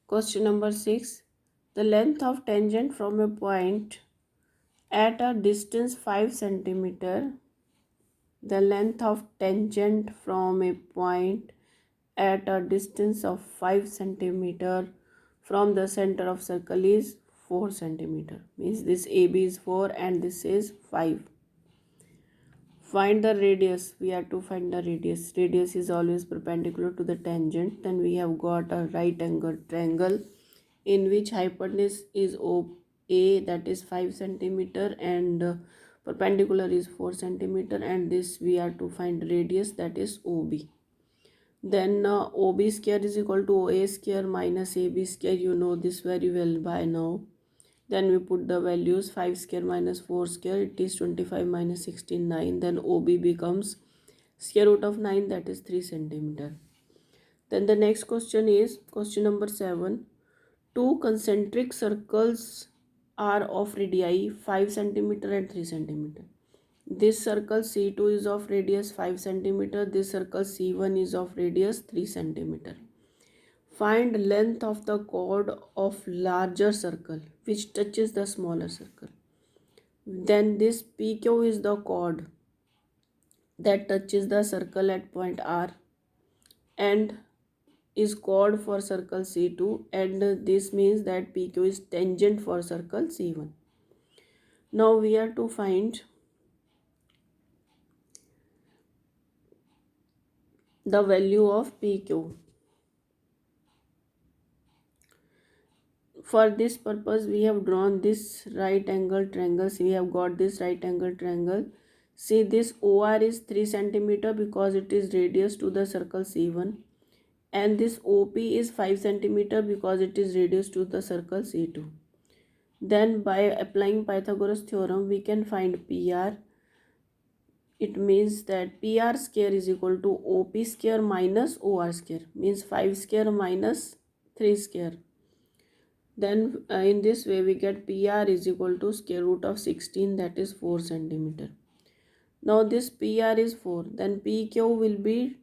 Question number 6. The length of tangent from a point at a distance 5 centimeter. The length of tangent from a point at a distance of 5 centimeter from the center of circle is 4 centimeter. Means this AB is 4 and this is 5. Find the radius. We have to find the radius. Radius is always perpendicular to the tangent. Then we have got a right angle triangle in which hypotenuse is OA, that is 5 centimeter, and perpendicular is 4 centimeter, and this we are to find radius, that is OB. Then OB square is equal to OA square minus AB square. You know this very well by now. Then we put the values. 5 square minus 4 square, it is 25 minus 16, 9. Then OB becomes square root of 9, that is 3 centimeter. Then the next question is question number 7. Two concentric circles are of radii 5 centimeter and 3 centimeter. This circle C2 is of radius 5 centimeter. This circle C1 is of radius 3 centimeter. Find length of the chord of larger circle which touches the smaller circle. Then this PQ is the chord that touches the circle at point R and is chord for circle C2, and this means that PQ is tangent for circle C1. Now we are to find the value of PQ. For this purpose we have drawn this right angle triangle. See, we have got this right angle triangle. See, this OR is 3 centimeter because it is radius to the circle C1, and this OP is 5 centimeter because it is radius to the circle C2. Then by applying Pythagoras theorem we can find PR. It means that PR square is equal to OP square minus OR square, means 5 square minus 3 square. Then in this way we get PR is equal to square root of 16, that is 4 centimeter. Now this PR is 4, then PQ will be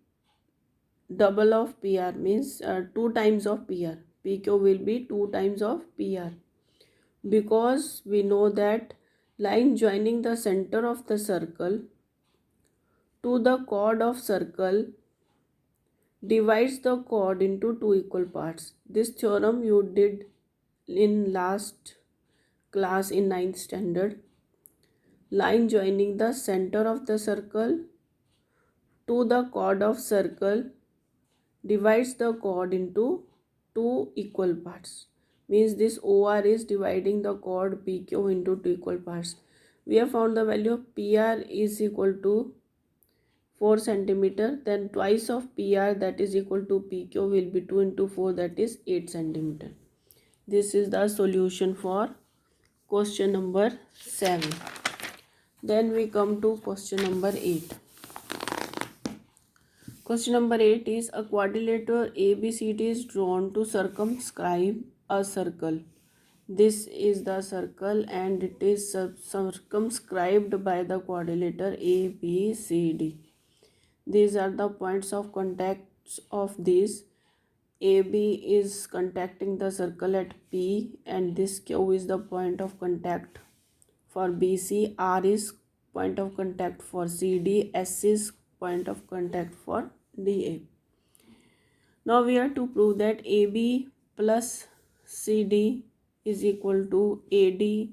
double of PR, means 2 times of PR. PQ will be 2 times of PR, because we know that line joining the center of the circle to the chord of circle divides the chord into 2 equal parts. This theorem you did in last class in 9th standard. Line joining the center of the circle to the chord of circle divides the chord into 2 equal parts. Means this OR is dividing the chord PQ into 2 equal parts. We have found the value of PR is equal to 4 centimeter. Then twice of PR, that is equal to PQ, will be 2 into 4, that is 8 centimeter. This is the solution for question number 7. Then we come to question number 8. Question number 8 is a quadrilateral ABCD is drawn to circumscribe a circle. This is the circle and it is circumscribed by the quadrilateral ABCD. These are the points of contact of this. AB is contacting the circle at P, and this Q is the point of contact for BC. R is point of contact for CD. S is point of contact for DA. Now we are to prove that AB plus CD is equal to AD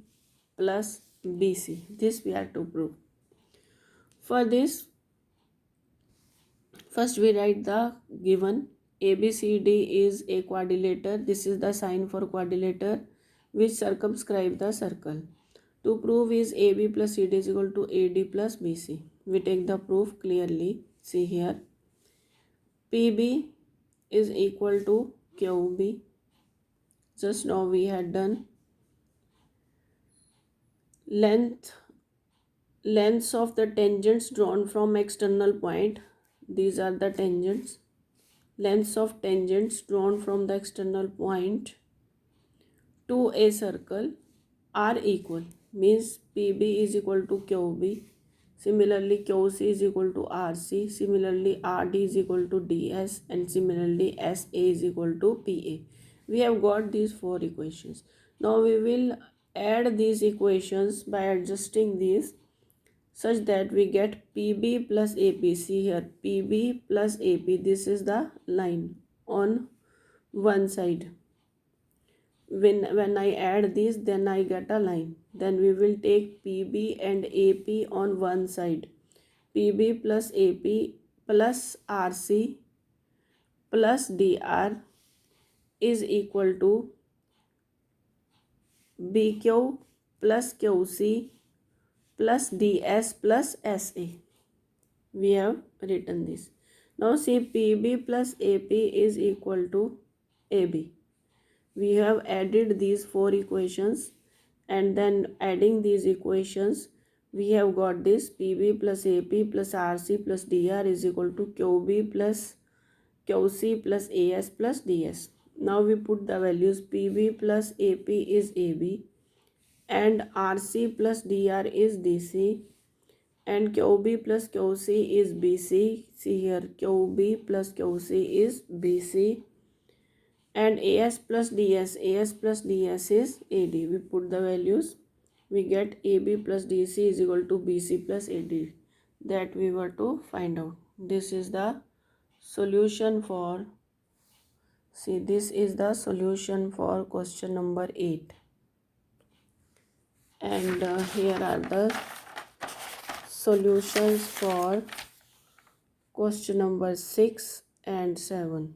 plus BC. This we are to prove. For this, first we write the given. ABCD is a quadrilateral. This is the sign for quadrilateral which circumscribe the circle. To prove is AB plus CD is equal to AD plus BC. We take the proof clearly. See here. PB is equal to QB. Just now we had done. Lengths of the tangents drawn from external point. These are the tangents. Lengths of tangents drawn from the external point to a circle are equal. Means PB is equal to QB. Similarly, QC is equal to RC. Similarly, RD is equal to DS. And similarly, SA is equal to PA. We have got these four equations. Now we will add these equations by adjusting these such that we get PB plus AP. See here, PB plus AP, this is the line on one side. When I add this, then I get a line. Then we will take PB and AP on one side. PB plus AP plus RC plus DR is equal to BQ plus QC plus DS plus SA. We have written this. Now see, PB plus AP is equal to AB. We have added these four equations, and then adding these equations we have got this PB plus AP plus RC plus DR is equal to QB plus QC plus AS plus DS. Now we put the values. PB plus AP is AB and RC plus DR is DC and QB plus QC is BC. See here, QB plus QC is BC and AS plus DS is AD. We put the values. We get AB plus DC is equal to BC plus AD. That we were to find out. This is the solution for, see, this is the solution for question number 8. And here are the solutions for question number 6 and 7.